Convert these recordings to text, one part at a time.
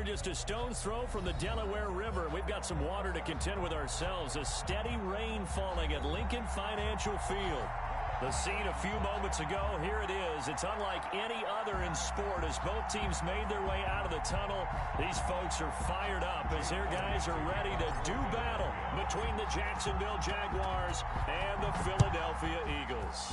We're just a stone's throw from the Delaware River. We've got some water to contend with ourselves. A steady rain falling at Lincoln Financial Field. The scene a few moments ago, here it is. It's unlike any other in sport as both teams made their way out of the tunnel. These folks are fired up as their guys are ready to do battle between the Jacksonville Jaguars and the Philadelphia Eagles.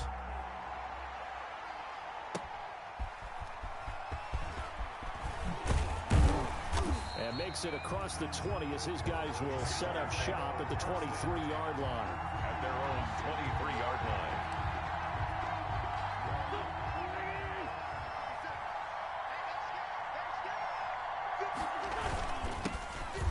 And makes it across the 20 as his guys will set up shop at the 23-yard line. At their own 23-yard line.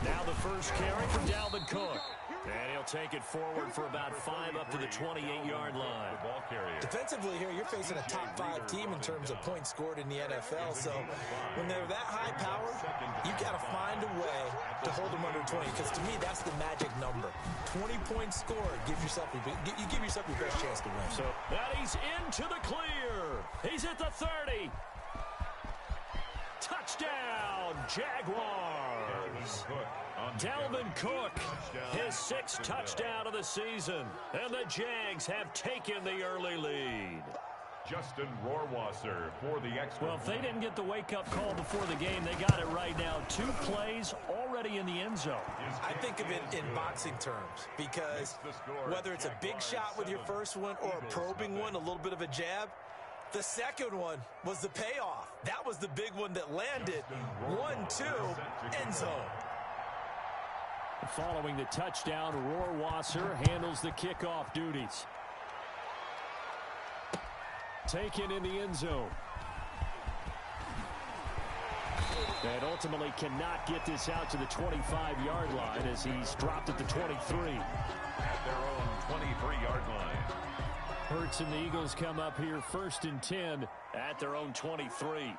Now the first carry from Dalvin Cook. And he'll take it forward for about 5 up to the 28-yard line. Ball carrier. Defensively here, you're facing a top 5 team in terms of points scored in the NFL. So when they're that high powered, you've got to find a way to hold them under 20. Because to me, that's the magic number. 20 points scored. Give yourself your best chance to win. So that he's into the clear. He's at the 30. Touchdown, Jaguars. Dalvin Cook, his 6th touchdown of the season. And the Jags have taken the early lead. Justin Rohrwasser for the extra. Well, if they didn't get the wake-up call before the game, they got it right now. 2 plays already in the end zone. I think of it in boxing terms because whether it's a big shot with your first one or a probing one, a little bit of a jab, the second one was the payoff. That was the big one that landed. 1-2, end zone. Following the touchdown, Rohrwasser handles the kickoff duties. Taken in the end zone. And ultimately cannot get this out to the 25-yard line as he's dropped at the 23. At their own 23-yard line. Hurts and the Eagles come up here 1st and 10 at their own 23.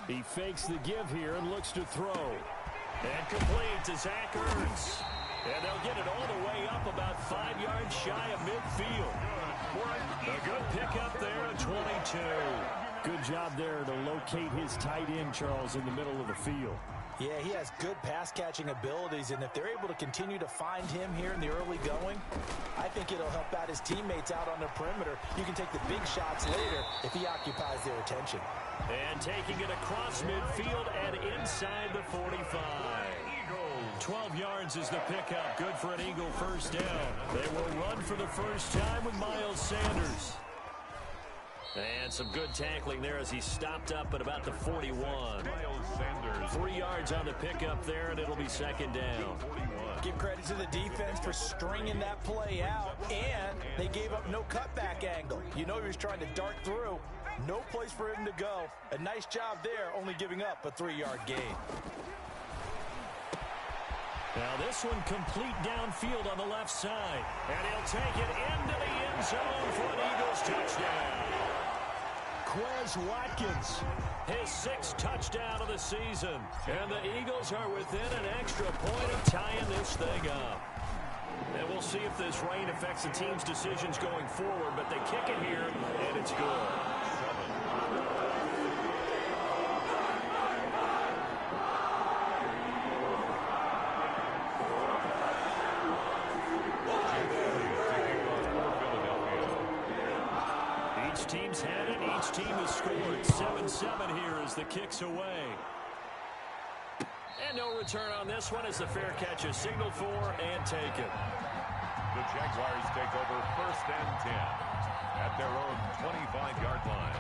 He fakes the give here and looks to throw. And complete to Zach Ertz. And they'll get it all the way up about 5 yards shy of midfield. A good pickup there at 22. Good job there to locate his tight end, Charles, in the middle of the field. Yeah, he has good pass-catching abilities, and if they're able to continue to find him here in the early going, I think it'll help out his teammates out on the perimeter. You can take the big shots later if he occupies their attention. And taking it across midfield and inside the 45. 12 yards is the pickup. Good for an Eagle first down. They will run for the first time with Miles Sanders. And some good tackling there as he stopped up at about the 41. Miles Sanders. 3 yards on the pickup there, and it'll be second down. Give credit to the defense for stringing that play out, and they gave up no cutback angle. You know he was trying to dart through. No place for him to go. A nice job there, only giving up a 3-yard gain. Now this one complete downfield on the left side. And he'll take it into the end zone for an Eagles touchdown. Quez Watkins, his 6th touchdown of the season. And the Eagles are within an extra point of tying this thing up. And we'll see if this rain affects the team's decisions going forward, but they kick it here, and it's good. Each team's had it. Each team has scored. 7-7 here as the kick's away. And no return on this one as the fair catch is signaled for and taken. The Jaguars take over 1st and 10 at their own 25-yard line.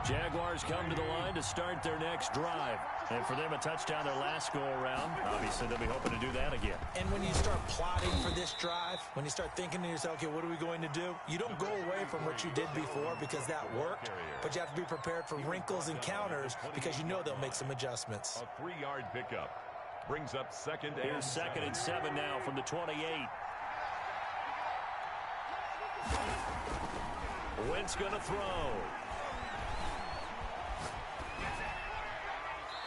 Jaguars come to the line to start their next drive. And for them, a touchdown their last go-around. Obviously, they'll be hoping to do that again. And when you start plotting for this drive, when you start thinking to yourself, okay, what are we going to do? You don't go away from what you did before because that worked, but you have to be prepared for wrinkles and counters because you know they'll make some adjustments. A 3-yard pickup brings up 2nd and 7. Here's 2nd and 7 now from the 28. Wentz going to throw.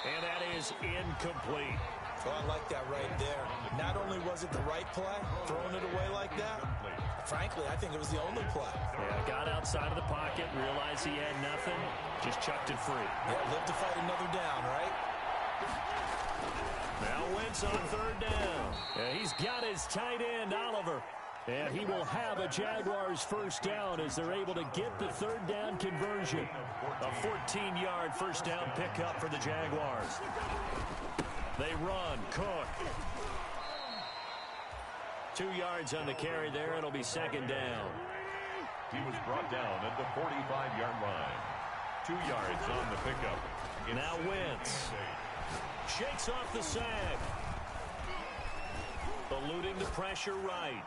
And that is incomplete. Oh, I like that right there. Not only was it the right play, throwing it away like that, frankly, I think it was the only play. Yeah, got outside of the pocket, realized he had nothing, just chucked it free. Yeah, live to fight another down, right? Now Wentz on third down. And he's got his tight end, Oliver. And he will have a Jaguars first down as they're able to get the third down conversion. A 14-yard first down pickup for the Jaguars. They run. Cook. 2 yards on the carry there. It'll be second down. He was brought down at the 45-yard line. 2 yards on the pickup. Now Wentz shakes off the sack. Eluding the pressure right.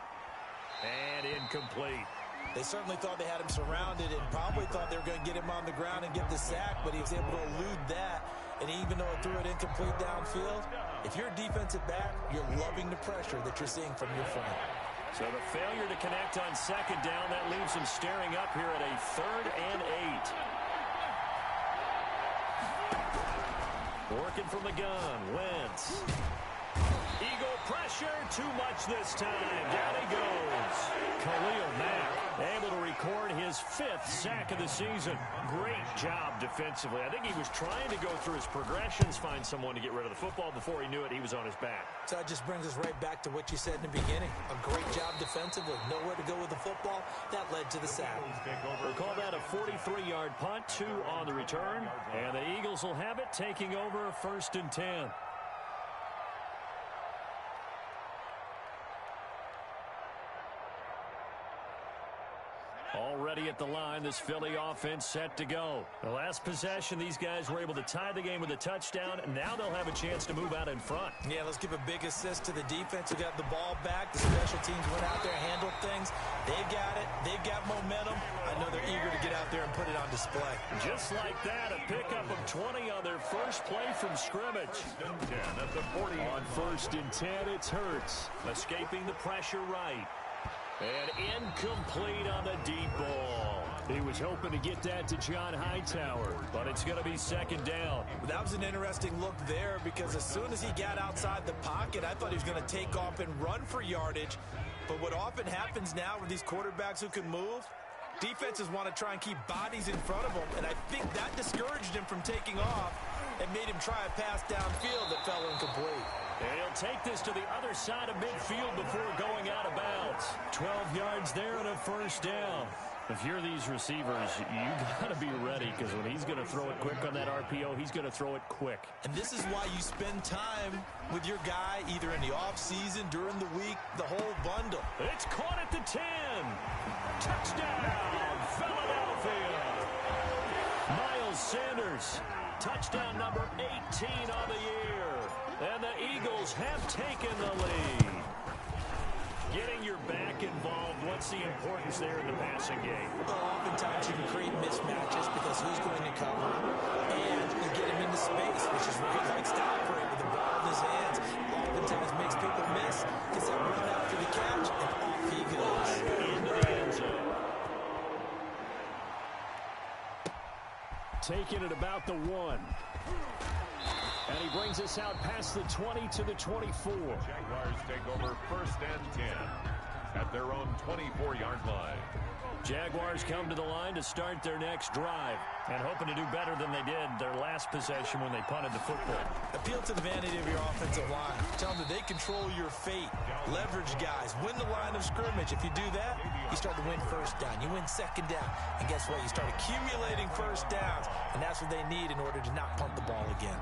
And incomplete. They certainly thought they had him surrounded and probably thought they were going to get him on the ground and get the sack, but he was able to elude that. And even though it threw it incomplete downfield, if you're a defensive back, you're loving the pressure that you're seeing from your front. So the failure to connect on second down, that leaves him staring up here at a 3rd and 8. Working from the gun, Wentz. Eagle pressure, too much this time. Down he goes. Khalil Mack able to record his 5th sack of the season. Great job defensively. I think he was trying to go through his progressions, find someone to get rid of the football. Before he knew it, he was on his back. So that just brings us right back to what you said in the beginning. A great job defensively. Nowhere to go with the football. That led to the sack. We'll call that a 43-yard punt, 2 on the return. And the Eagles will have it, taking over 1st and 10. Already at the line, this Philly offense set to go. The last possession, these guys were able to tie the game with a touchdown, and now they'll have a chance to move out in front. Yeah, let's give a big assist to the defense who got the ball back. The special teams went out there and handled things. They've got it. They've got momentum. I know they're eager to get out there and put it on display. Just like that, a pickup of 20 on their first play from scrimmage. At the 40. On 1st and 10, it's Hurts. Escaping the pressure right. And incomplete on the deep ball. He was hoping to get that to John Hightower, but it's going to be second down. That was an interesting look there because as soon as he got outside the pocket, I thought he was going to take off and run for yardage. But what often happens now with these quarterbacks who can move, defenses want to try and keep bodies in front of them, and I think that discouraged him from taking off and made him try a pass downfield that fell incomplete. And he'll take this to the other side of midfield before going out of bounds. 12 yards there and a first down. If you're these receivers, you got to be ready because when he's going to throw it quick on that RPO, he's going to throw it quick. And this is why you spend time with your guy either in the offseason, during the week, the whole bundle. It's caught at the 10. Touchdown, Philadelphia. Miles Sanders, touchdown number 18 on the year. And the Eagles have taken the lead. Getting your back involved, what's the importance there in the passing game? Well, oftentimes you can create mismatches because who's going to cover, and you get him into space, which is where he likes to operate with the ball in his hands. Oftentimes makes people miss, gets that run out for the catch, and off he goes. Into the end zone. Taking it about the 1. And he brings us out past the 20 to the 24. Jaguars take over 1st and 10 at their own 24-yard line. Jaguars come to the line to start their next drive and hoping to do better than they did their last possession when they punted the football. Appeal to the vanity of your offensive line. Tell them that they control your fate. Leverage guys. Win the line of scrimmage. If you do that, you start to win first down. You win second down. And guess what? You start accumulating first downs. And that's what they need in order to not punt the ball again.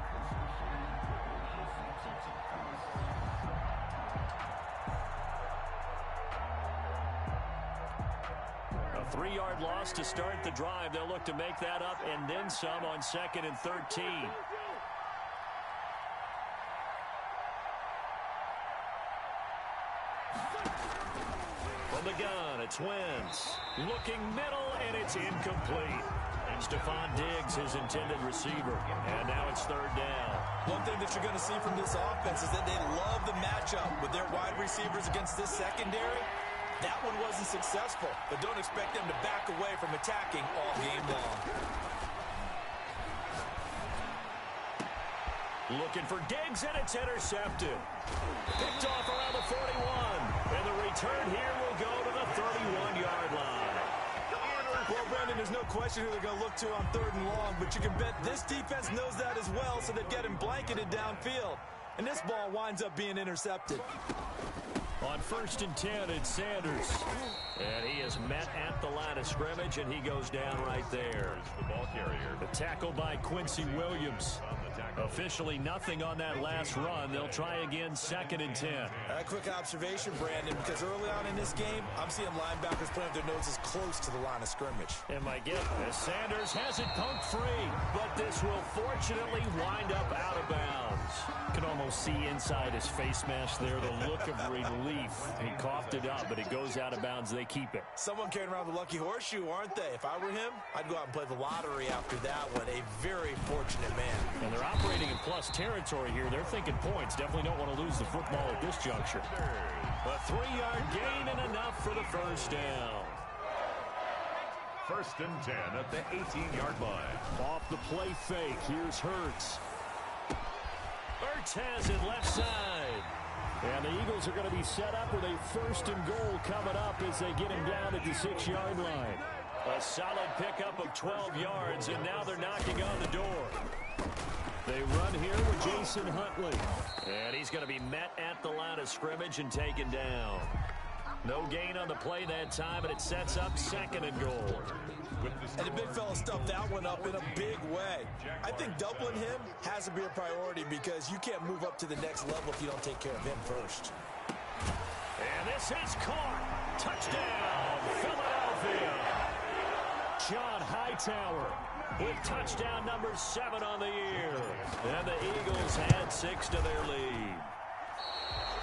A 3-yard loss to start the drive. They'll look to make that up and then some on 2nd and 13. From the gun, it's Wentz. Looking middle, and it's incomplete. Stephon Diggs, his intended receiver. And now it's 3rd down. One thing that you're going to see from this offense is that they love the matchup with their wide receivers against this secondary. That one wasn't successful, but don't expect them to back away from attacking all game long. Looking for Diggs, and it's intercepted. Picked off around the 41. And the return here will go to the 31-yard line. Well, Brandon, there's no question who they're going to look to on 3rd and long, but you can bet this defense knows that as well, so they've got him blanketed downfield. And this ball winds up being intercepted. On 1st and 10, it's Sanders. And he is met at the line of scrimmage, and he goes down right there. The ball carrier. The tackle by Quincy Williams. Officially nothing on that last run. They'll try again 2nd and 10. A quick observation, Brandon, because early on in this game, I'm seeing linebackers playing with their noses close to the line of scrimmage. And my goodness, Sanders has it punk free, but this will fortunately wind up out of bounds. You can almost see inside his face mask there the look of relief. He coughed it up, but it goes out of bounds. They keep it. Someone carrying around the lucky horseshoe, aren't they? If I were him, I'd go out and play the lottery after that one. A very fortunate man. And they're operating in plus territory here. They're thinking points. Definitely don't want to lose the football at this juncture. A 3-yard gain and enough for the first down. 1st and 10 at the 18-yard line. Off the play fake. Here's Hurts. Hurts has it left side. And the Eagles are going to be set up with a 1st and goal coming up as they get him down at the 6-yard line. A solid pickup of 12 yards, and now they're knocking on the door. They run here with Jason Huntley. And he's going to be met at the line of scrimmage and taken down. No gain on the play that time, and it sets up 2nd and goal. And the big fella stuffed that one up in a big way. I think doubling him has to be a priority because you can't move up to the next level if you don't take care of him first. And this is caught. Touchdown, Philadelphia. John Hightower with touchdown number 7 on the year. And the Eagles add 6 to their lead.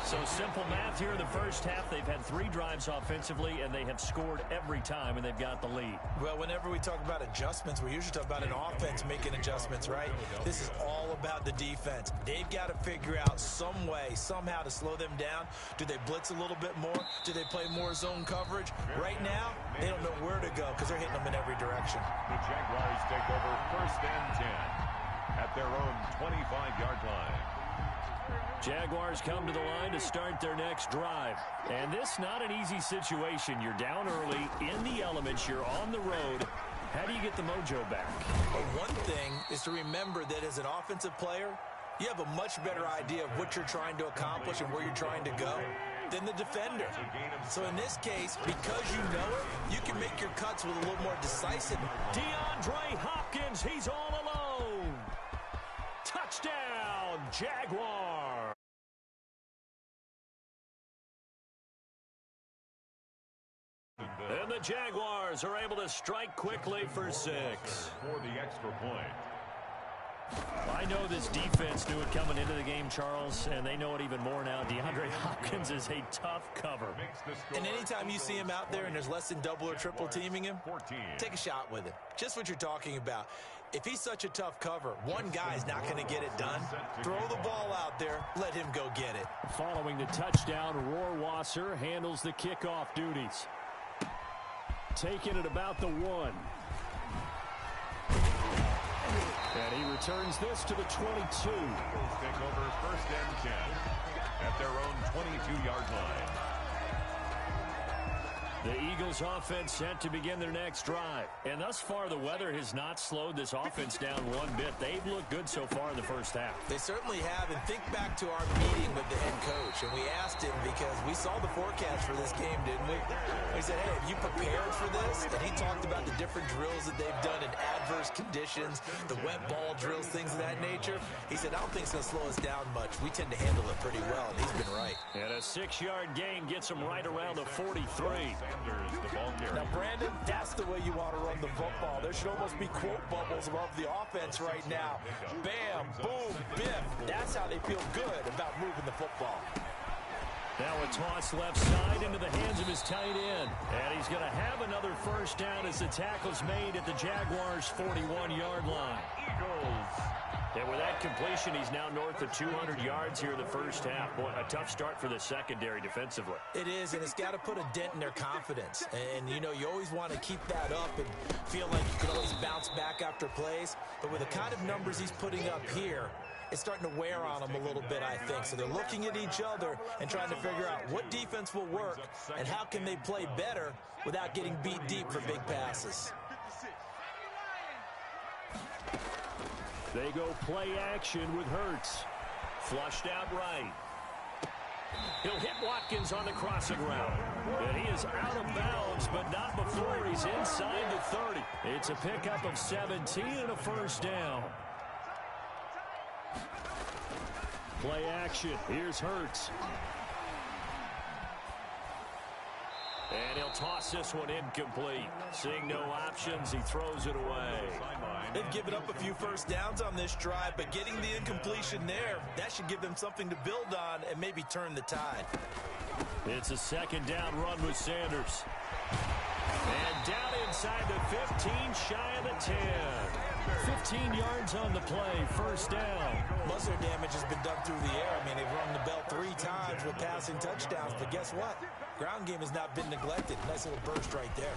So simple math here in the first half. They've had 3 drives offensively, and they have scored every time, and they've got the lead. Well, whenever we talk about adjustments, we usually talk about an offense making adjustments, right? This is all about the defense. They've got to figure out some way, somehow to slow them down. Do they blitz a little bit more? Do they play more zone coverage? Right now, they don't know where to go because they're hitting them in every direction. The Jaguars take over 1st and 10 at their own 25-yard line. Jaguars come to the line to start their next drive. And this not an easy situation. You're down early, in the elements, you're on the road. How do you get the mojo back? Well, one thing is to remember that as an offensive player, you have a much better idea of what you're trying to accomplish and where you're trying to go than the defender. So in this case, because you know it, you can make your cuts with a little more decisive. DeAndre Hopkins, he's all alone. Touchdown, Jaguar. And the Jaguars are able to strike quickly for 6. For the extra point. I know this defense knew it coming into the game, Charles, and they know it even more now. DeAndre Hopkins is a tough cover. And anytime you see him out there and there's less than double or triple teaming him, take a shot with him. Just what you're talking about. If he's such a tough cover, one guy's not going to get it done. Throw the ball out there. Let him go get it. Following the touchdown, Rohrwasser handles the kickoff duties. Taking it about the 1. And he returns this to the 22. Eagles take over 1st and 10 at their own 22-yard line. The Eagles offense set to begin their next drive. And thus far, the weather has not slowed this offense down one bit. They've looked good so far in the first half. They certainly have. And think back to our meeting with the head coach. And we asked him because we saw the forecast for this game, didn't we? We said, hey, have you prepared for this? And he talked about the different drills that they've done in adverse conditions, the wet ball drills, things of that nature. He said, I don't think it's going to slow us down much. We tend to handle it pretty well. And he's been right. And a 6-yard gain gets him right around the 43. Now, Brandon, that's the way you want to run the football. There should almost be quote bubbles above the offense right now. Bam, boom, biff. That's how they feel good about moving the football. Now a toss left side into the hands of his tight end. And he's going to have another first down as the tackle's made at the Jaguars' 41-yard line. Eagles. And with that completion, he's now north of 200 yards here in the first half. Boy, a tough start for the secondary defensively. It is, and it's got to put a dent in their confidence. And, you know, you always want to keep that up and feel like you can always bounce back after plays. But with the kind of numbers he's putting up here, it's starting to wear on them a little bit, I think. So they're looking at each other and trying to figure out what defense will work and how can they play better without getting beat deep for big passes. They go play action with Hurts. Flushed out right. He'll hit Watkins on the crossing route. And he is out of bounds, but not before he's inside the 30. It's a pickup of 17 and a first down. Play action. Here's Hurts. And he'll toss this one incomplete. Seeing no options, he throws it away. They've given up a few first downs on this drive, but getting the incompletion there, that should give them something to build on and maybe turn the tide. It's a second down run with Sanders. And down inside the 15, shy of the 10. 15 yards on the play, first down. Most of their damage has been done through the air. I mean, they've rung the bell 3 times with passing touchdowns, but guess what? Ground game has not been neglected. Nice little burst right there.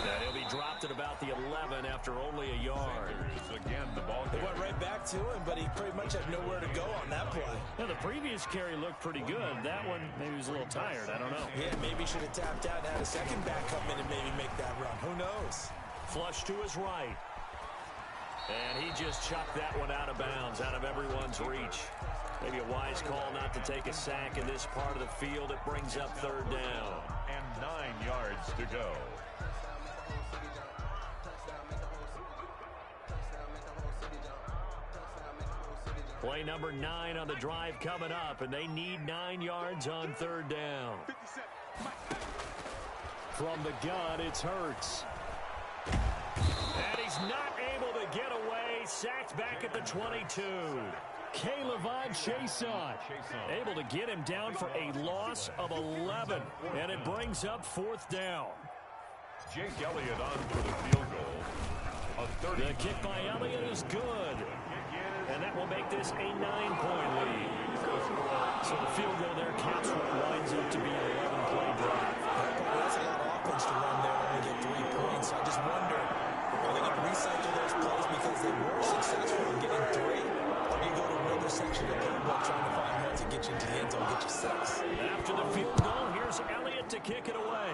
And he'll be dropped at about the 11 after only a yard. Again, the ball They went right back to him, but he pretty much had nowhere to go on that play. Now, the previous carry looked pretty good. That one, maybe he was a little tired. I don't know. Yeah, maybe he should have tapped out and had a second back come in and maybe make that run. Who knows? Flush to his right. And he just chucked that one out of bounds, out of everyone's reach. Maybe a wise call not to take a sack in this part of the field. It brings up third down. And 9 yards to go. Play number 9 on the drive coming up, and they need 9 yards on third down. From the gun, it's Hurts. And he's not able to get away. Sacked back at the 22. K'Lavon Chaisson able to get him down for a loss of 11. And it brings up fourth down. Jake Elliott on for the field goal. The kick by Elliott is good. And that will make this a 9-point lead. So the field goal there caps what winds up to be an 11-play drive. That's a lot of offense to run there when you get 3 points. I just wonder, are they going to recycle those plays because they were successful in getting 3? Or do you go to another section of the playbook trying to find ones that get you into the end zone, get you 6? After the field goal, here's Elliott to kick it away.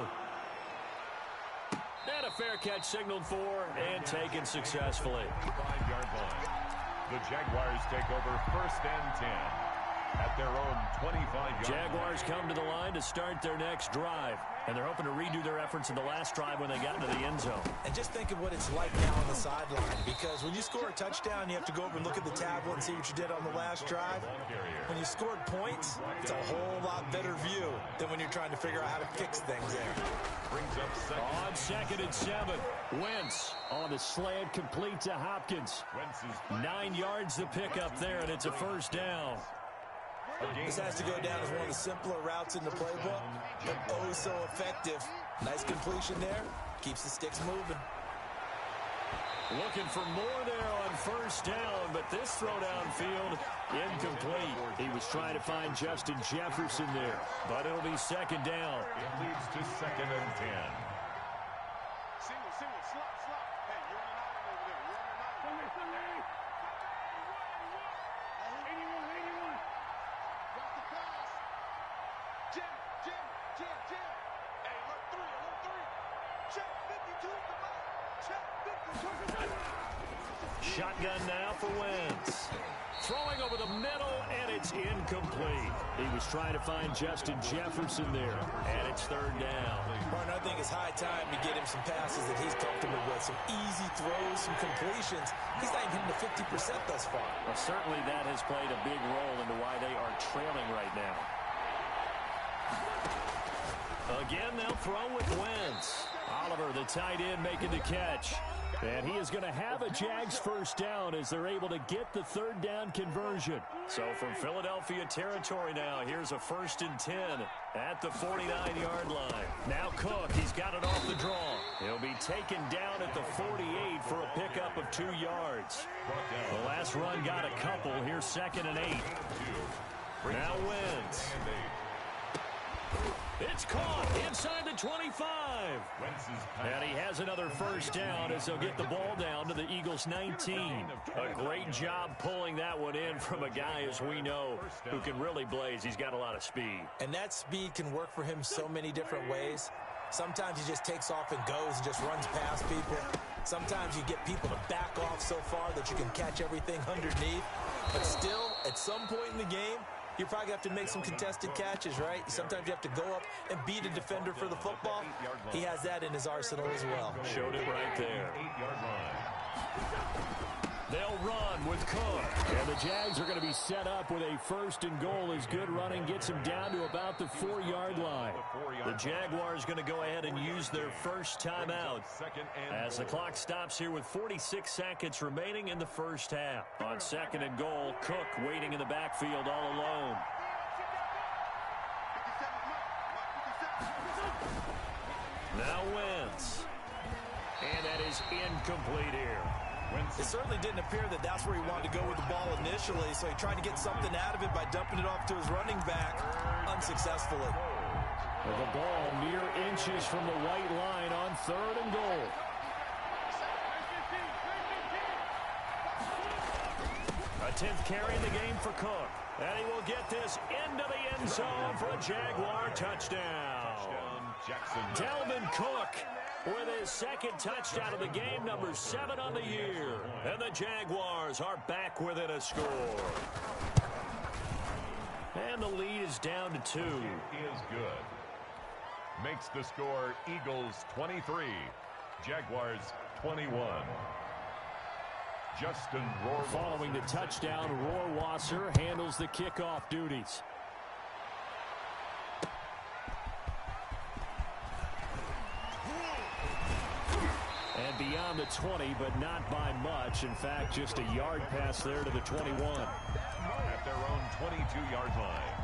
And a fair catch signaled for and taken successfully. 5-yard line. The Jaguars take over first and 10 at their own 25-yard. Jaguars come to the line to start their next drive. And they're hoping to redo their efforts in the last drive when they got into the end zone. And just think of what it's like now on the sideline. Because when you score a touchdown, you have to go over and look at the tablet and see what you did on the last drive. When you scored points, it's a whole lot better view than when you're trying to figure out how to fix things there. Brings up on second and 7. Wentz on the slant, complete to Hopkins. 9 yards to pick up there, and it's a first down. This has to go down as one of the simpler routes in the playbook, but oh so effective. Nice completion there. Keeps the sticks moving. Looking for more there on first down, but this throw downfield incomplete. He was trying to find Justin Jefferson there, but it'll be second down. It leads to second and 10. Shotgun now for Wentz. Throwing over the middle, and it's incomplete. He was trying to find Justin Jefferson there, and it's third down. Martin, I think it's high time to get him some passes that he's comfortable with. Some easy throws, some completions. He's not even hitting the 50% thus far. Well, certainly that has played a big role into why they are trailing right now. Again, they'll throw with Wentz. Oliver, the tight end, making the catch. And he is going to have a Jags first down as they're able to get the third down conversion. So from Philadelphia territory now, here's a first and 10 at the 49-yard line. Now Cook, he's got it off the draw. He'll be taken down at the 48 for a pickup of 2 yards. The last run got a couple. Here's second and 8. Now Wentz. It's caught inside the 25. And he has another first down as they'll get the ball down to the Eagles' 19. A great job pulling that one in from a guy, as we know, who can really blaze. He's got a lot of speed. And that speed can work for him so many different ways. Sometimes he just takes off and goes and just runs past people. Sometimes you get people to back off so far that you can catch everything underneath. But still, at some point in the game, you probably have to make some contested catches, right? Sometimes you have to go up and beat a defender for the football. He has that in his arsenal as well. Showed it right there. They'll run with Cook. And the Jags are going to be set up with a 1st and goal as good running gets them down to about the 4-yard line. The Jaguars going to go ahead and use their first timeout as the clock stops here with 46 seconds remaining in the first half. On 2nd and goal, Cook waiting in the backfield all alone. Now Wentz. And that is incomplete here. It certainly didn't appear that that's where he wanted to go with the ball initially, so he tried to get something out of it by dumping it off to his running back unsuccessfully. With the ball mere inches from the white line on 3rd and goal. A 10th carry in the game for Cook. And he will get this into the end zone for a Jaguar touchdown. Dalvin Cook with his 2nd touchdown of the game, number 7 on the year. And the Jaguars are back within a score. And the lead is down to 2. It is good. Makes the score Eagles 23, Jaguars 21. Justin Rohrwasser. Following the touchdown, Rohrwasser handles the kickoff duties. And beyond the 20, but not by much. In fact, just a yard pass there to the 21. At their own 22-yard line.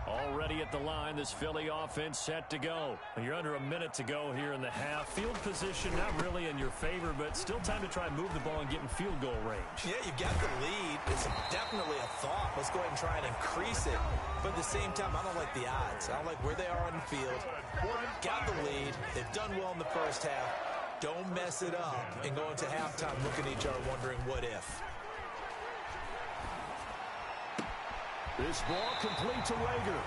Already at the line, this Philly offense set to go. You're under a minute to go here in the half. Field position not really in your favor, but still time to try and move the ball and get in field goal range. Yeah, you've got the lead. It's definitely a thought. Let's go ahead and try and increase it. But at the same time, I don't like the odds. I don't like where they are on the field. Got the lead. They've done well in the first half. Don't mess it up and go into halftime looking at each other wondering what if. This ball complete to Rager.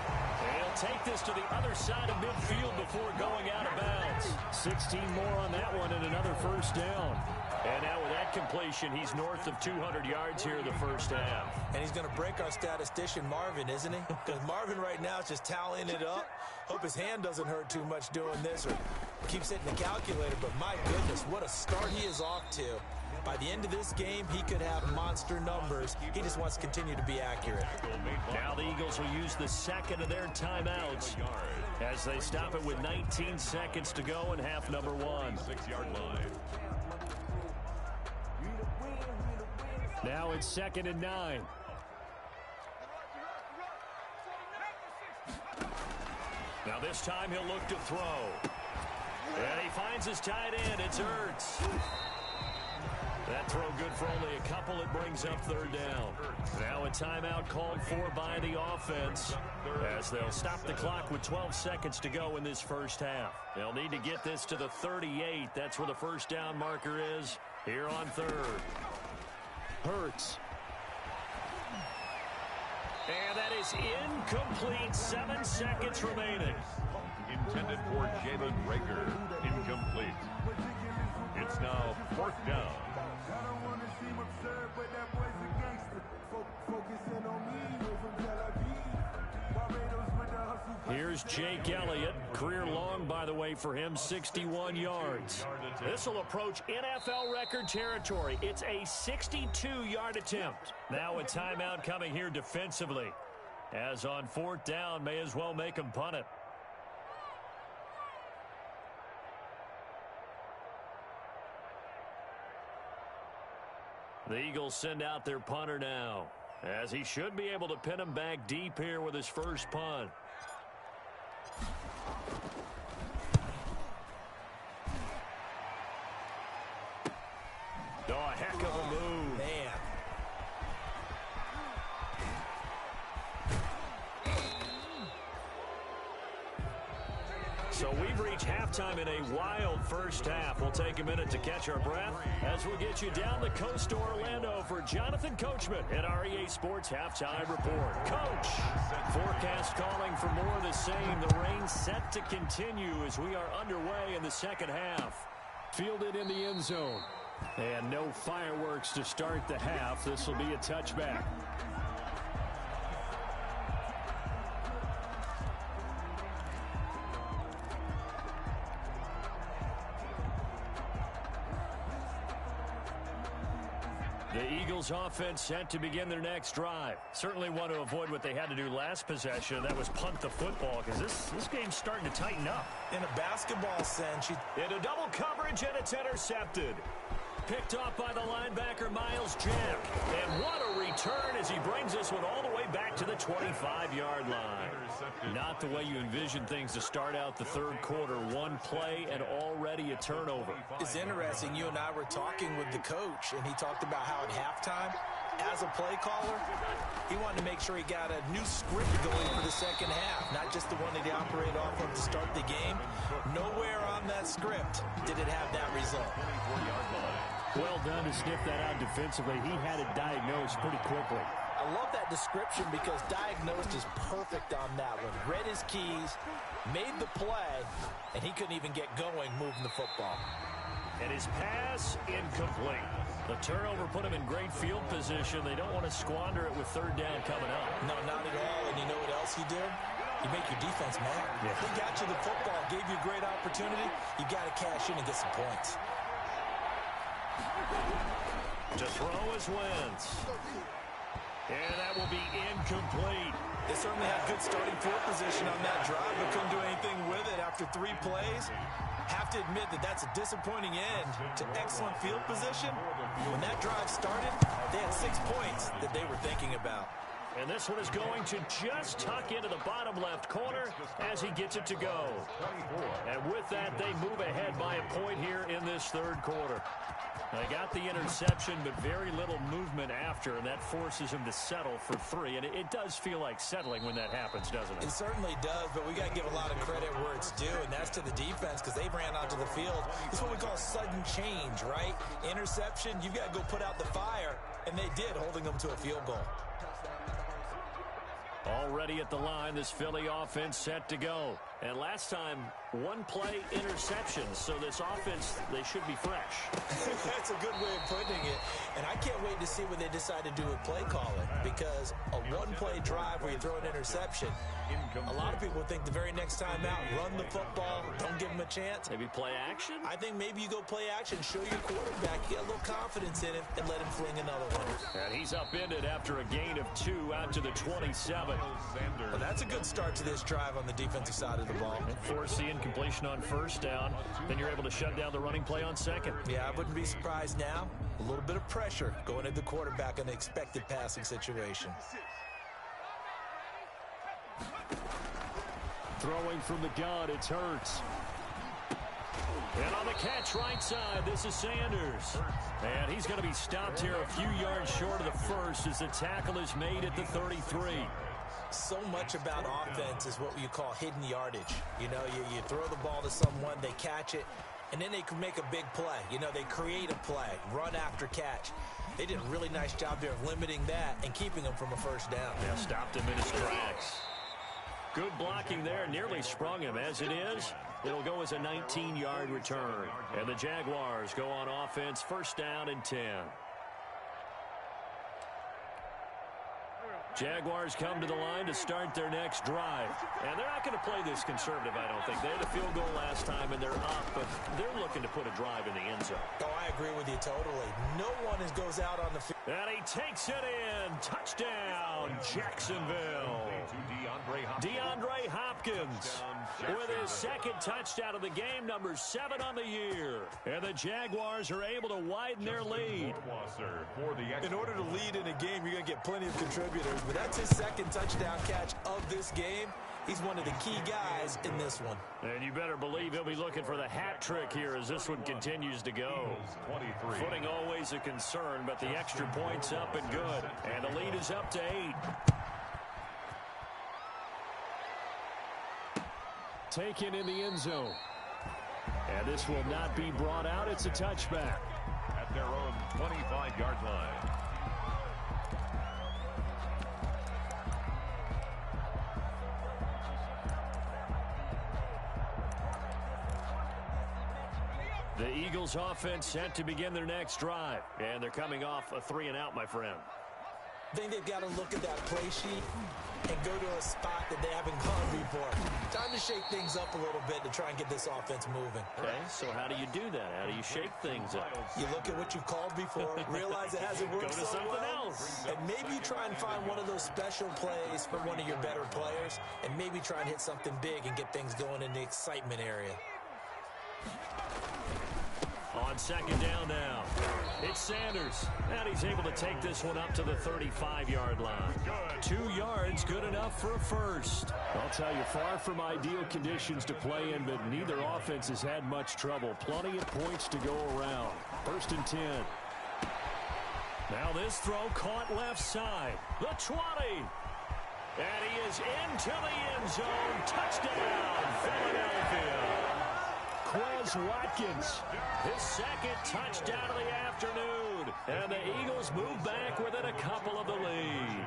He'll take this to the other side of midfield before going out of bounds. 16 more on that one and another first down. And now with that completion, he's north of 200 yards here in the first half. And he's going to break our statistician Marvin, isn't he? Because Marvin right now is just tallying it up. Hope his hand doesn't hurt too much doing this or keeps hitting the calculator. But my goodness, what a start he is off to. By the end of this game, he could have monster numbers. He just wants to continue to be accurate. Now the Eagles will use the 2nd of their timeouts as they stop it with 19 seconds to go in half number 1. 6-yard line. Now it's 2nd and 9. Now this time he'll look to throw. And he finds his tight end. It's Ertz. That throw good for only a couple. It brings up 3rd down. Now a timeout called for by the offense as they'll stop the clock with 12 seconds to go in this first half. They'll need to get this to the 38. That's where the first down marker is here on 3rd. Hurts. And that is incomplete. 7 seconds remaining. Intended for Jalen Rager. Incomplete. It's now 4th down. Here's Jake Elliott. Career long, by the way, for him, 61 yards. This will approach NFL record territory. It's a 62-yard attempt. Now a timeout coming here defensively. As on 4th down, may as well make him punt it. The Eagles send out their punter now, as he should be able to pin him back deep here with his first punt. Oh, a heck of a move. Man. So we've reached halftime in a wild first half. We'll take a minute to catch our breath as we'll get you down the coast to Orlando for Jonathan Coachman at our EA Sports Halftime Report. Coach, forecast calling for more of the same. The rain set to continue as we are underway in the second half. Fielded in the end zone. And no fireworks to start the half. This will be a touchback. The Eagles offense set to begin their next drive. Certainly want to avoid what they had to do last possession. That was punt the football because this game's starting to tighten up. In a basketball sense, into double coverage, and it's intercepted. Picked off by the linebacker, Miles Jack. And what a return as he brings this one all the way back to the 25-yard line. Not the way you envision things to start out the third quarter. One play and already a turnover. It's interesting. You and I were talking with the coach, and he talked about how at halftime, as a play caller, he wanted to make sure he got a new script going for the second half, not just the one that he operated off of to start the game. Nowhere on that script did it have that result. Well done to sniff that out defensively. He had it diagnosed pretty quickly. I love that description because diagnosed is perfect on that one. Read his keys, made the play, and he couldn't even get going moving the football. And his pass incomplete. The turnover put him in great field position. They don't want to squander it with third down coming up. No, not at all. And you know what else you did? You make your defense mad. Yeah. They got you the football, gave you a great opportunity. You got to cash in and get some points. To throw is Wentz. And that will be incomplete. They certainly had good starting field position on that drive, but couldn't do anything with it after 3 plays. Have to admit that that's a disappointing end to excellent field position. When that drive started, they had 6 points that they were thinking about. And this one is going to just tuck into the bottom left corner as he gets it to go. And with that, they move ahead by a point here in this third quarter. They got the interception, but very little movement after, and that forces him to settle for 3. And it does feel like settling when that happens, doesn't it? It certainly does, but we got to give a lot of credit where it's due, and that's to the defense because they ran onto the field. It's what we call sudden change, right? Interception, you've got to go put out the fire, and they did, holding them to a field goal. Already at the line, this Philly offense set to go. And last time, 1 play interception. So this offense, they should be fresh. That's a good way of putting it. And I can't wait to see what they decide to do with play calling. Because a 1-play drive where you throw an interception, a lot of people think the very next time out, run the football, don't give them a chance. Maybe play action? I think maybe you go play action, show your quarterback, get a little confidence in him, and let him fling another one. And he's upended after a gain of 2 out to the 27. Well, that's a good start to this drive on the defensive side of the ball. And force the incompletion on first down. Then you're able to shut down the running play on second. Yeah, I wouldn't be surprised now. A little bit of pressure going at the quarterback in an expected passing situation. Throwing from the gun, it's Hurts. And on the catch right side, this is Sanders. And he's going to be stopped here a few yards short of the first as the tackle is made at the 33. So much about offense is what you call hidden yardage. You know, you throw the ball to someone, they catch it, and then they can make a big play. You know, they create a play, run after catch. They did a really nice job there of limiting that and keeping him from a first down. Yeah, stopped him in his tracks. Good blocking there, nearly sprung him. As it is, it'll go as a 19-yard return. And the Jaguars go on offense, first down and 10. Jaguars come to the line to start their next drive. And they're not going to play this conservative, I don't think. They had a field goal last time, and they're up, but they're looking to put a drive in the end zone. Oh, I agree with you totally. No one goes out on the field. And he takes it in. Touchdown, Jacksonville. DeAndre Hopkins with his second touchdown of the game, number 7 on the year. And the Jaguars are able to widen their lead. In order to lead in a game, you're going to get plenty of contributors, but that's his second touchdown catch of this game. He's one of the key guys in this one. And you better believe he'll be looking for the hat trick here as this one continues to go. Footing always a concern, but the extra point's up and good. And the lead is up to 8. taken in the end zone. And this will not be brought out. It's a touchback. At their own 25-yard line. The Eagles offense set to begin their next drive. And they're coming off a 3-and-out, my friend. I think they've got to look at that play sheet and go to a spot that they haven't gone before. Time to shake things up a little bit to try and get this offense moving. Okay, so how do you do that? How do you shake things up? You look at what you've called before, realize it hasn't worked Go to so something well, else. and maybe you try and find one of those special plays from one of your better players, and maybe try and hit something big and get things going in the excitement area. On second down now, it's Sanders. And he's able to take this one up to the 35-yard line. 2 yards, good enough for a first. I'll tell you, far from ideal conditions to play in, but neither offense has had much trouble. Plenty of points to go around. 1st and 10. Now this throw caught left side. The 20. And he is into the end zone. Touchdown, Philadelphia. Quez Watkins, his second touchdown of the afternoon. And the Eagles move back within a couple of the lead.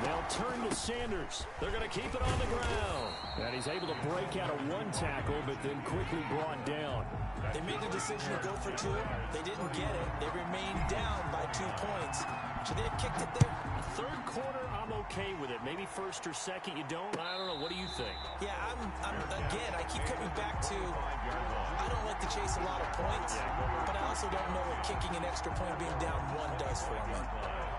They'll turn to Sanders. They're going to keep it on the ground. And he's able to break out of 1 tackle, but then quickly brought down. They made the decision to go for 2. They didn't get it. They remained down by 2 points. Should they have kicked it there? Third quarter, I'm okay with it. Maybe first or second, you don't. I don't know. What do you think? Yeah, again, I keep coming back to I don't like to chase a lot of points, but I also don't know what kicking an extra point being down 1 does for me.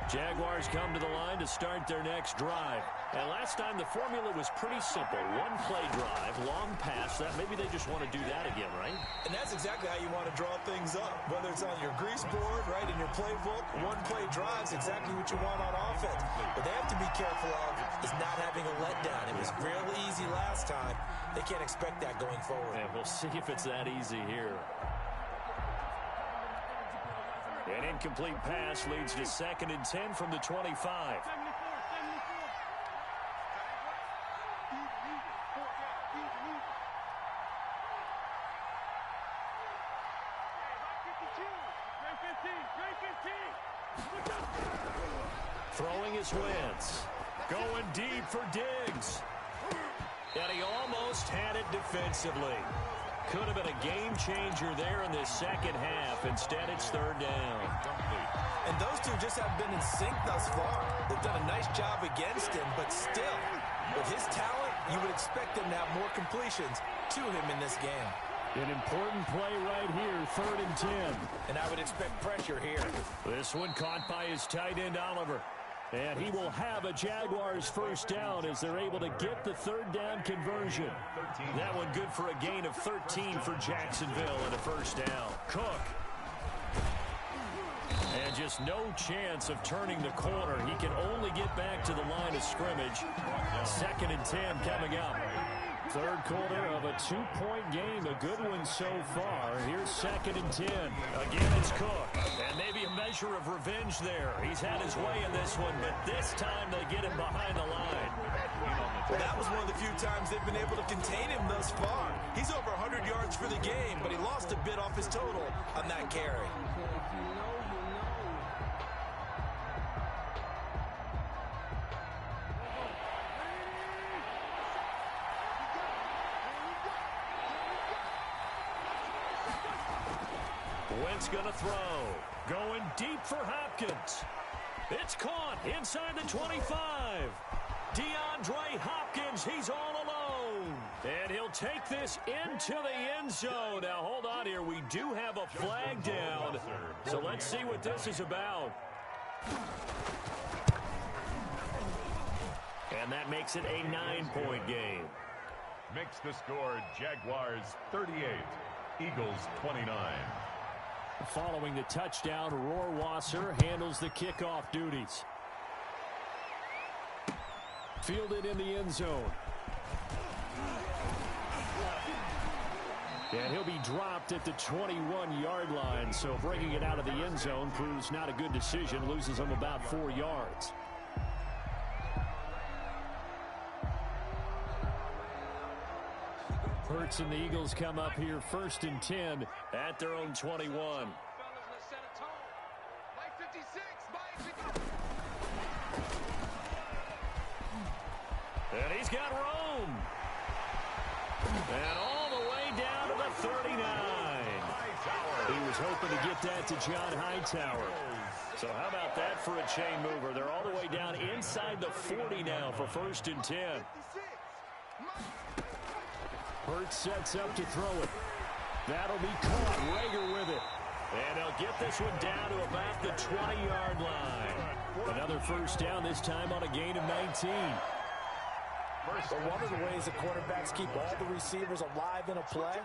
Jaguars come to the line to start their next drive. And last time the formula was pretty simple. 1-play drive, long pass. That maybe they just want to do that again, right? And that's exactly how you want to draw things up. Whether it's on your grease board, right, in your playbook, 1-play drive's exactly what you want on offense. What they have to be careful of is not having a letdown. It was real easy last time. They can't expect that going forward. And we'll see if it's that easy here. An incomplete pass leads to 2nd and 10 from the 25. Throwing his Wentz. Going deep for Diggs. And he almost had it defensively. Could have been a game changer there in this second half. Instead, it's 3rd down. And those two just have been in sync thus far. They've done a nice job against him, but still, with his talent, you would expect him to have more completions to him in this game. An important play right here, 3rd and 10. And I would expect pressure here. This one caught by his tight end, Oliver. And he will have a Jaguars first down as they're able to get the 3rd down conversion. That one good for a gain of 13 for Jacksonville and a first down. Cook. And just no chance of turning the corner. He can only get back to the line of scrimmage. 2nd and 10 coming up. 3rd quarter of a 2-point game. A good one so far. Here's 2nd and 10. Again, it's Cook. And maybe a measure of revenge there. He's had his way in this one, but this time they get him behind the line. Well, that was one of the few times they've been able to contain him thus far. He's over 100 yards for the game, but he lost a bit off his total on that carry. Wentz gonna throw. Going deep for Hopkins. It's caught inside the 25. DeAndre Hopkins, he's all alone. And he'll take this into the end zone. Now, hold on here. We do have a flag down. So let's see what this is about. And that makes it a 9-point game. Makes the score Jaguars 38, Eagles 29. Following the touchdown, Rohrwasser handles the kickoff duties. Fielded in the end zone. And he'll be dropped at the 21-yard line, so bringing it out of the end zone proves not a good decision. Loses him about 4 yards. Hurts and the Eagles come up here 1st and 10 at their own 21. And he's got Rome. And all the way down to the 39. He was hoping to get that to John Hightower. So how about that for a chain mover? They're all the way down inside the 40 now for 1st and 10. Hurts sets up to throw it. That'll be caught. Rager with it. And they'll get this one down to about the 20-yard line. Another first down, this time on a gain of 19. But one of the ways the quarterbacks keep all the receivers alive in a play,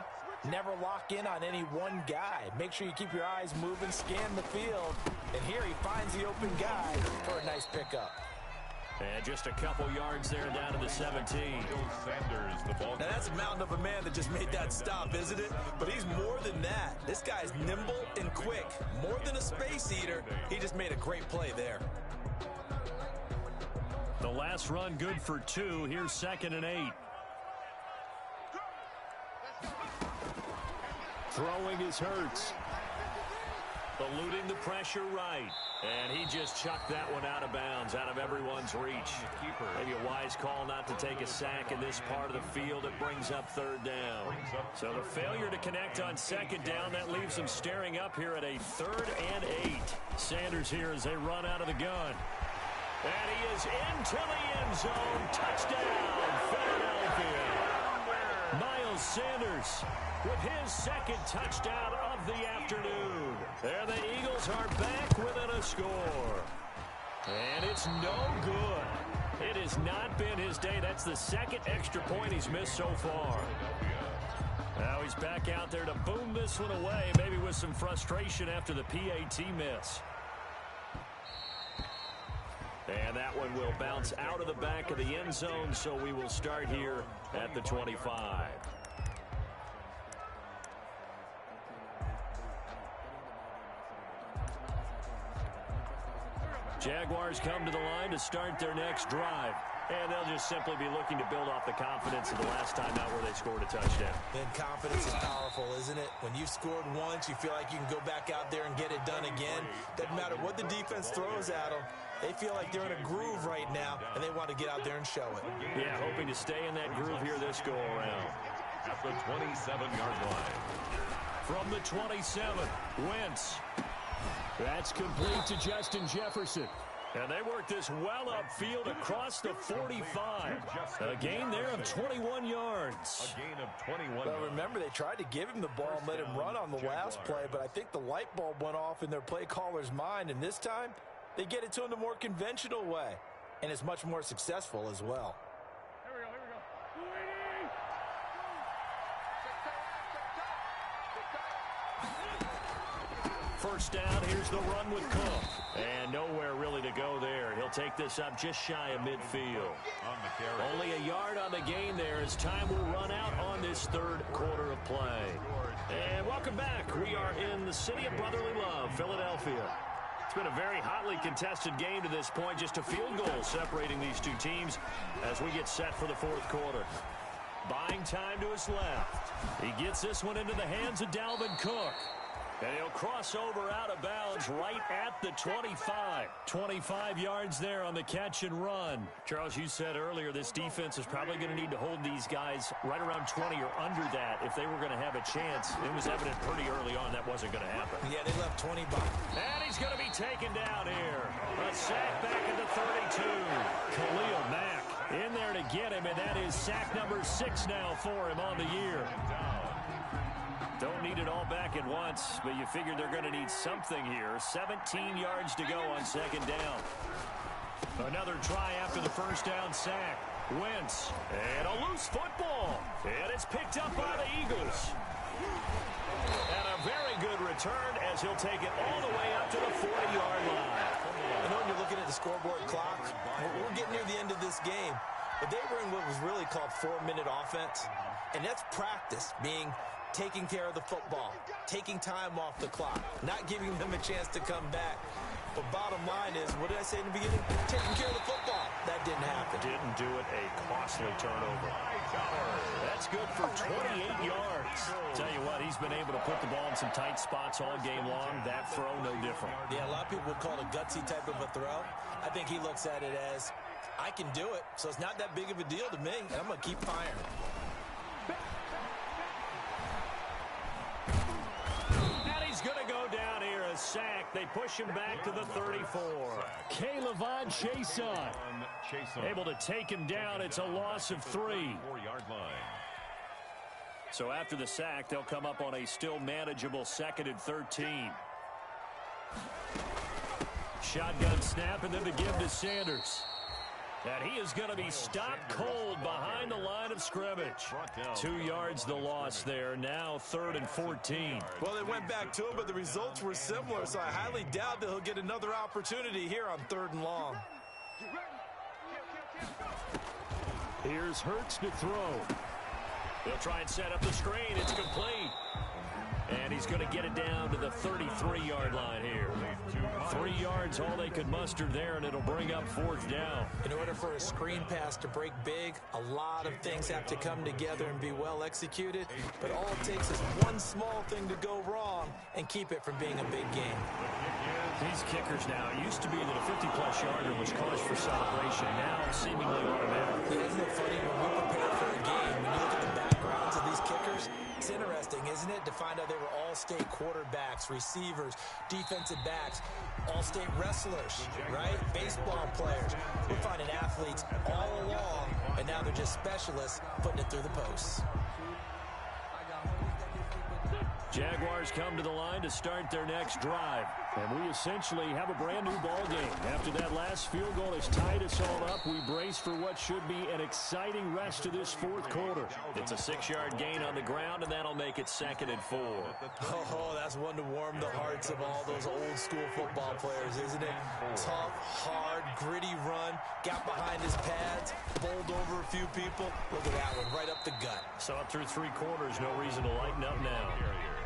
never lock in on any one guy. Make sure you keep your eyes moving, scan the field. And here he finds the open guy for a nice pickup. And just a couple yards there down to the 17. Now that's a mountain of a man that just made that stop, isn't it? But he's more than that. This guy's nimble and quick. More than a space eater. He just made a great play there. The last run good for 2. Here's 2nd and 8. Throwing is Hurts. Eluding the pressure right. And he just chucked that one out of bounds, out of everyone's reach. Maybe a wise call not to take a sack in this part of the field. It brings up 3rd down. So the failure to connect on 2nd down, that leaves them staring up here at a 3rd and 8. Sanders here as they run out of the gun. And he is into the end zone. Touchdown, Philadelphia. Miles Sanders with his 2nd touchdown of the afternoon. There the Eagles are back within a score. And it's no good. It has not been his day. That's the 2nd extra point he's missed so far. Now he's back out there to boom this one away, maybe with some frustration after the PAT miss. And that one will bounce out of the back of the end zone, so we will start here at the 25. Jaguars come to the line to start their next drive. And they'll just simply be looking to build off the confidence of the last time out where they scored a touchdown. And confidence is powerful, isn't it? When you've scored once, you feel like you can go back out there and get it done again. Doesn't matter what the defense throws at them. They feel like they're in a groove right now, and they want to get out there and show it. Yeah, hoping to stay in that groove here this go-around. At the 27-yard line. From the 27, Wentz. That's complete to Justin Jefferson. And they work this well upfield across the 45. A gain there of 21 yards. A gain of 21. Well, remember, they tried to give him the ball and let him run on the last play, but I think the light bulb went off in their play caller's mind, and this time they get it to him the more conventional way, and it's much more successful as well. First down, here's the run with Cook. And nowhere really to go there. He'll take this up just shy of midfield. Only a yard on the gain there as time will run out on this 3rd quarter of play. And welcome back. We are in the city of brotherly love, Philadelphia. It's been a very hotly contested game to this point. Just a field goal separating these two teams as we get set for the 4th quarter. Buying time to his left. He gets this one into the hands of Dalvin Cook. And he'll cross over out of bounds right at the 25. 25 yards there on the catch and run. Charles, you said earlier this defense is probably going to need to hold these guys right around 20 or under that if they were going to have a chance. It was evident pretty early on that wasn't going to happen. Yeah, they left 20 by. And he's going to be taken down here. A sack back at the 32. Khalil Mack in there to get him, and that is sack number 6 now for him on the year. Don't need it all back at once, but you figure they're going to need something here. 17 yards to go on 2nd down. Another try after the first down sack. Wentz, and a loose football. And it's picked up by the Eagles. And a very good return as he'll take it all the way up to the 40-yard line. I know when you're looking at the scoreboard clock, we're getting near the end of this game. But they were in what was really called 4-minute offense. And that's practice, meaning taking care of the football, taking time off the clock, not giving them a chance to come back. But bottom line is, what did I say in the beginning? Taking care of the football. That didn't happen. Didn't do it. A costly turnover. That's good for 28 yards. Tell you what, he's been able to put the ball in some tight spots all game long. That throw, no different. Yeah, a lot of people would call it a gutsy type of a throw. I think he looks at it as, I can do it, so it's not that big of a deal to me, and I'm going to keep firing. And he's going to go down here, a sack. They push him back to the 34. Kayvon Chason able to take him down. It's a loss of 3. 4-yard line. So after the sack, they'll come up on a still manageable 2nd and 13. Shotgun snap, and then the give to Sanders. And he is going to be stopped cold behind the line of scrimmage. 2 yards the loss there. Now 3rd and 14. Well, they went back to him, but the results were similar, so I highly doubt that he'll get another opportunity here on 3rd and long. Here's Hurts to throw. They'll try and set up the screen. It's complete. And he's going to get it down to the 33-yard line here. 3 yards, all they could muster there, and it'll bring up 4th down. In order for a screen pass to break big, a lot of things have to come together and be well executed. But all it takes is one small thing to go wrong and keep it from being a big game. These kickers now, it used to be that a 50-plus yarder was cause for celebration. Now seemingly automatic. Isn't it funny when we prepare for a game, when you look at the backgrounds of these kickers, it's interesting, isn't it, to find out they were all-state quarterbacks, receivers, defensive backs, all-state wrestlers, right? Baseball players. We're finding athletes all along, and now they're just specialists putting it through the posts. Jaguars come to the line to start their next drive. And we essentially have a brand new ball game. After that last field goal has tied us all up, we brace for what should be an exciting rest of this 4th quarter. It's a 6-yard gain on the ground, and that'll make it 2nd and 4. Oh, that's one to warm the hearts of all those old-school football players, isn't it? Tough, hard, gritty run, got behind his pads, bowled over a few people. Look at that one, right up the gut. So up through 3 quarters, no reason to lighten up now.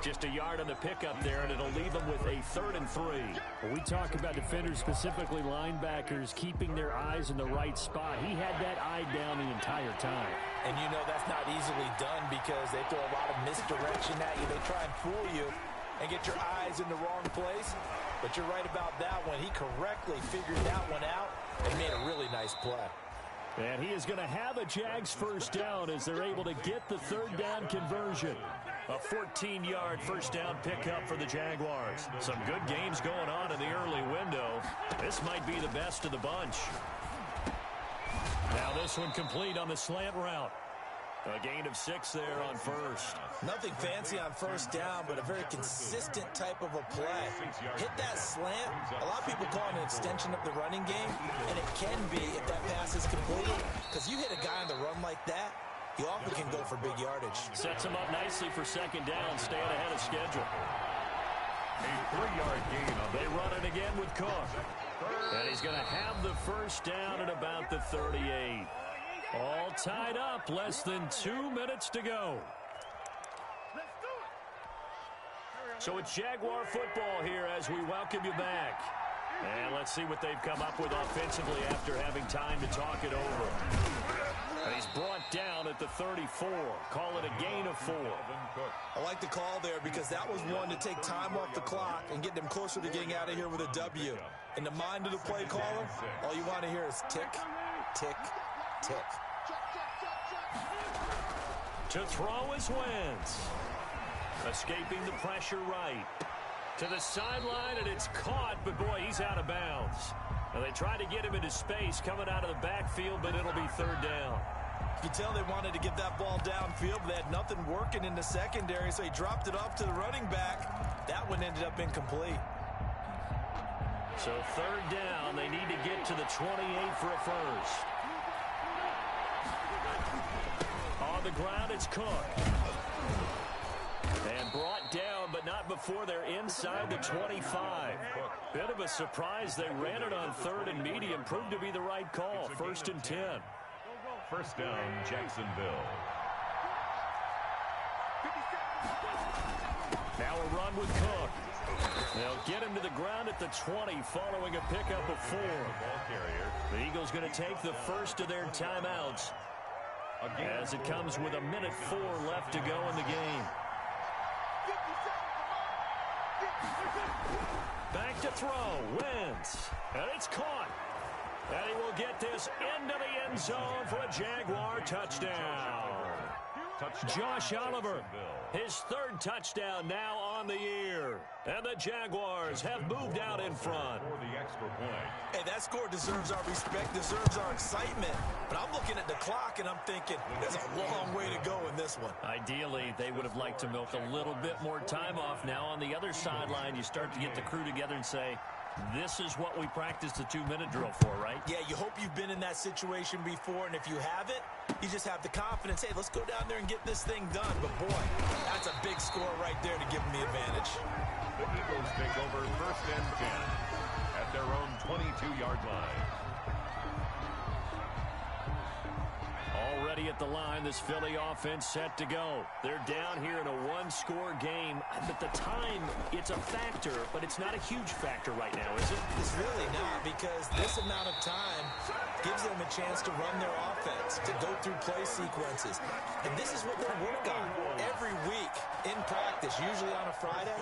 Just a yard on the pickup there, and it'll leave them with a 3rd and 3. When we talk about defenders, specifically linebackers, keeping their eyes in the right spot, he had that eye down the entire time. And you know that's not easily done because they throw a lot of misdirection at you. They try and fool you and get your eyes in the wrong place. But you're right about that one. He correctly figured that one out and made a really nice play. And he is going to have a Jags first down as they're able to get the 3rd down conversion. A 14-yard first down pickup for the Jaguars. Some good games going on in the early window. This might be the best of the bunch. Now this one complete on the slant route. A gain of 6 there on first. Nothing fancy on first down, but a very consistent type of a play. Hit that slant. A lot of people call it an extension of the running game, and it can be if that pass is completed. Because you hit a guy on the run like that, you often can go for big yardage. Sets him up nicely for 2nd down, staying ahead of schedule. A 3-yard gain. They run it again with Cook. And he's going to have the first down at about the 38. All tied up, less than 2 minutes to go. So it's Jaguar football here as we welcome you back. And let's see what they've come up with offensively after having time to talk it over. And he's brought down at the 34. Call it a gain of 4. I like the call there because that was one to take time off the clock and get them closer to getting out of here with a W. In the mind of the play caller, all you want to hear is tick, tick, tick. To throw is Wentz. Escaping the pressure right. To the sideline, and it's caught, but boy, he's out of bounds. Now they tried to get him into space coming out of the backfield, but it'll be 3rd down. You can tell they wanted to get that ball downfield, but they had nothing working in the secondary, so he dropped it off to the running back. That one ended up incomplete. So 3rd down, they need to get to the 28 for a first. On the ground, it's Cook. And brought down, but not before they're inside the 25. Bit of a surprise. They ran it on 3rd and medium. Proved to be the right call. 1st and 10. First down, Jacksonville. Now a run with Cook. They'll get him to the ground at the 20 following a pickup of 4. The Eagles going to take the first of their timeouts as it comes with 1:04 left to go in the game. Back to throw. Wentz. And it's caught. And he will get this into the end zone for a Jaguar touchdown. Josh Oliver, his 3rd touchdown now on the year. And the Jaguars have moved out in front. Hey, that score deserves our respect, deserves our excitement. But I'm looking at the clock, and I'm thinking, there's a long way to go in this one. Ideally, they would have liked to milk a little bit more time off. Now on the other sideline, you start to get the crew together and say, this is what we practiced the 2-minute drill for, right? Yeah, you hope you've been in that situation before, and if you haven't, you just have the confidence, hey, let's go down there and get this thing done. But, boy, that's a big score right there to give them the advantage. The Eagles take over 1st and 10 at their own 22-yard line. Already at the line, this Philly offense set to go. They're down here in a 1-score game. At the time, it's a factor, but it's not a huge factor right now, is it? It's really not, because this amount of time gives them a chance to run their offense, to go through play sequences. And this is what they'll work on every week in practice, usually on a Friday.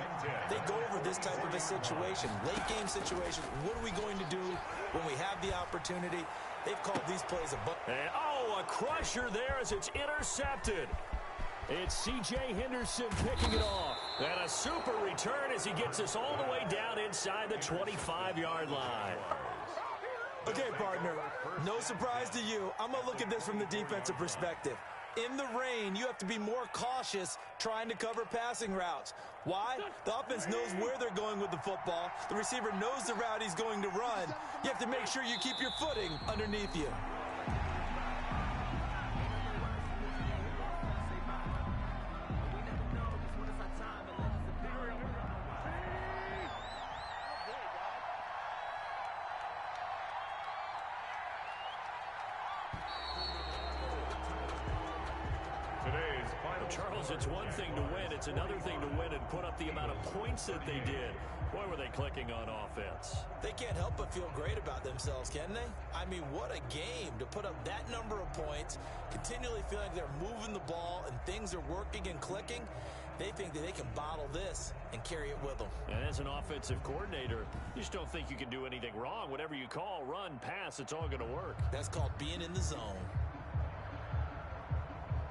They go over this type of a situation, late-game situation. What are we going to do when we have the opportunity? They've called these plays a a crusher there as it's intercepted. It's C.J. Henderson picking it off. And a super return as he gets us all the way down inside the 25-yard line. Okay, partner, no surprise to you. I'm going to look at this from the defensive perspective. In the rain, you have to be more cautious trying to cover passing routes. Why? The offense knows where they're going with the football. The receiver knows the route he's going to run. You have to make sure you keep your footing underneath you. Charles, it's one thing to win. It's another thing to win and put up the amount of points that they did. Boy, were they clicking on offense. They can't help but feel great about themselves, can they? I mean, what a game to put up that number of points, continually feeling like they're moving the ball and things are working and clicking. They think that they can bottle this and carry it with them. And as an offensive coordinator, you just don't think you can do anything wrong. Whatever you call, run, pass, it's all going to work. That's called being in the zone.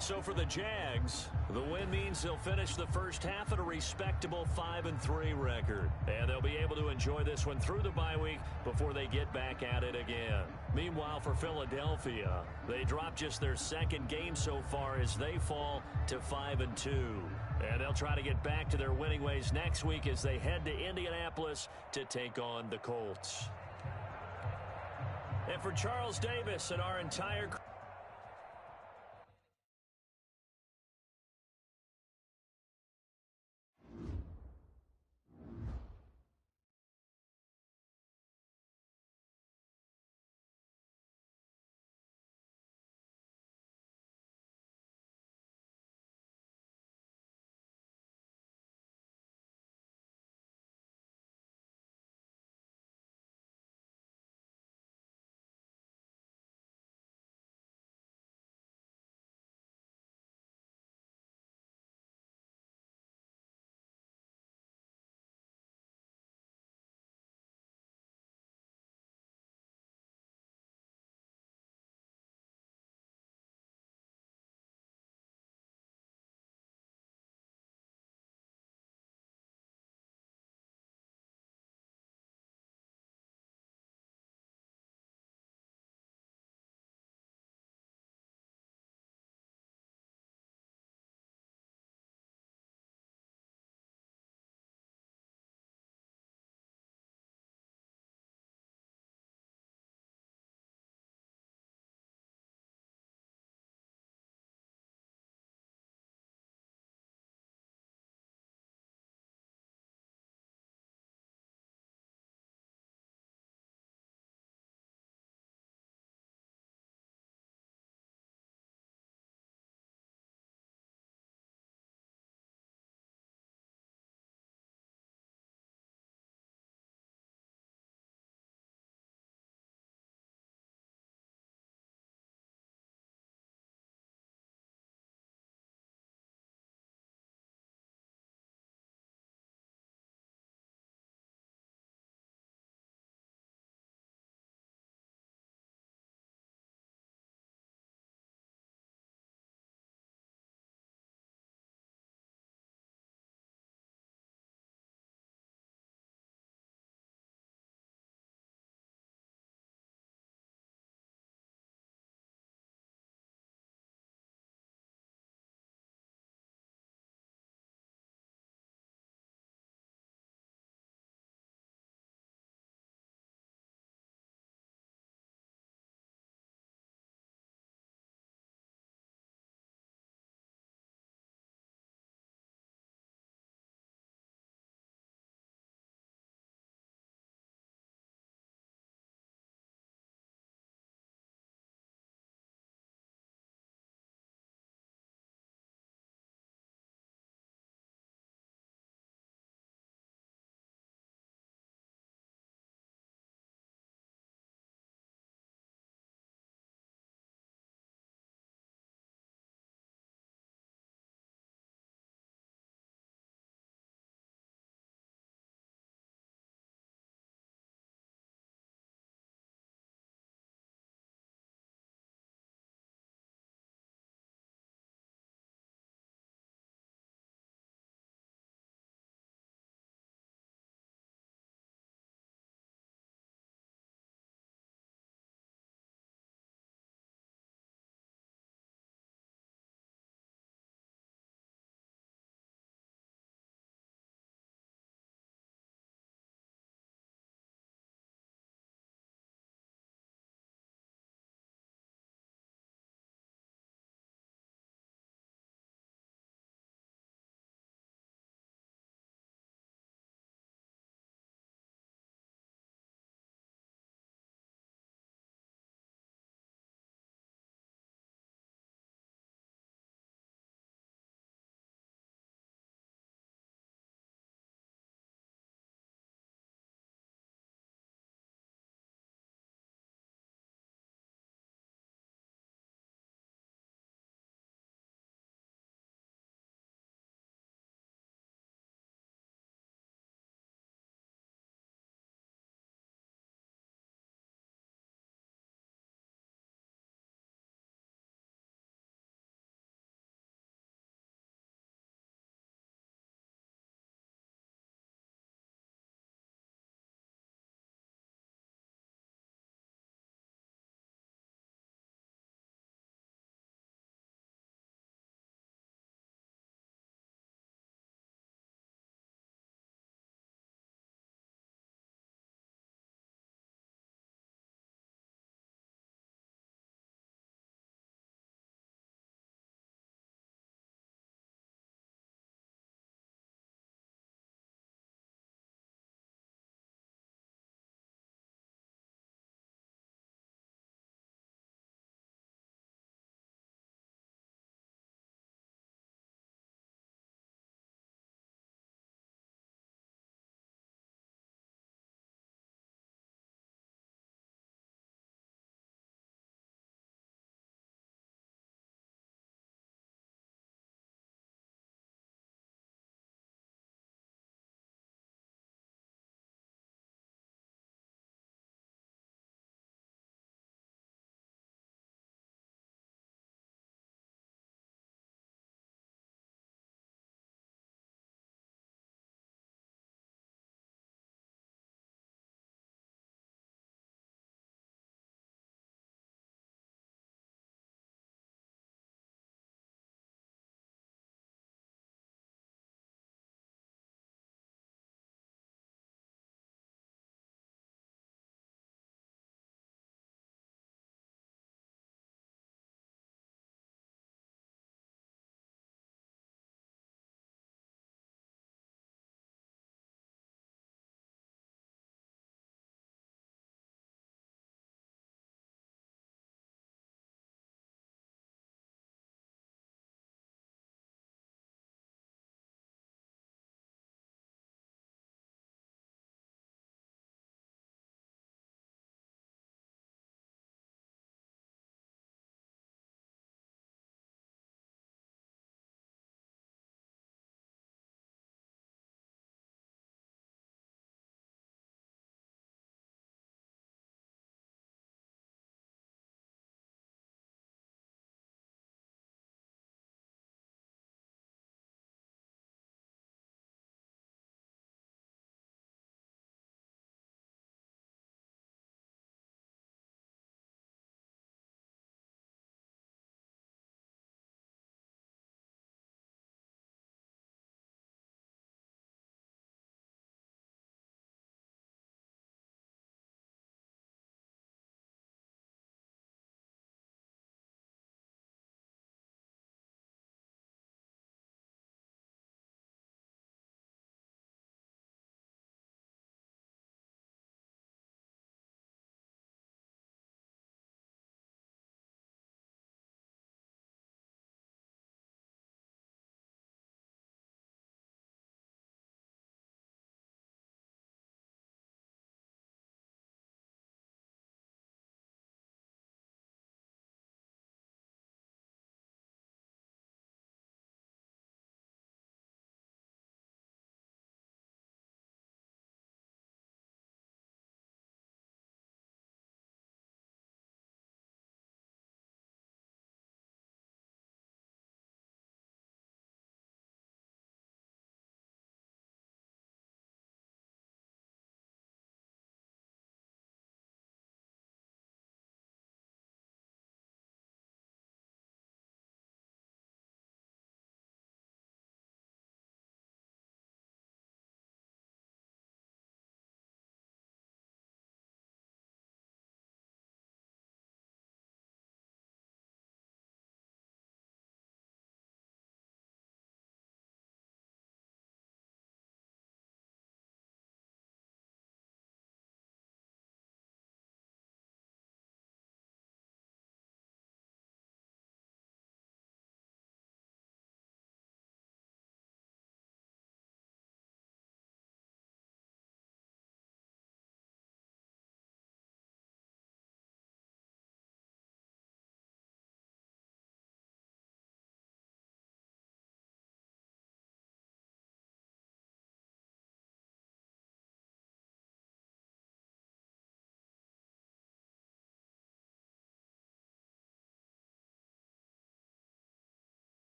So for the Jags, the win means they'll finish the first half at a respectable 5-3 record. And they'll be able to enjoy this one through the bye week before they get back at it again. Meanwhile, for Philadelphia, they dropped just their 2nd game so far as they fall to 5-2. And they'll try to get back to their winning ways next week as they head to Indianapolis to take on the Colts. And for Charles Davis and our entire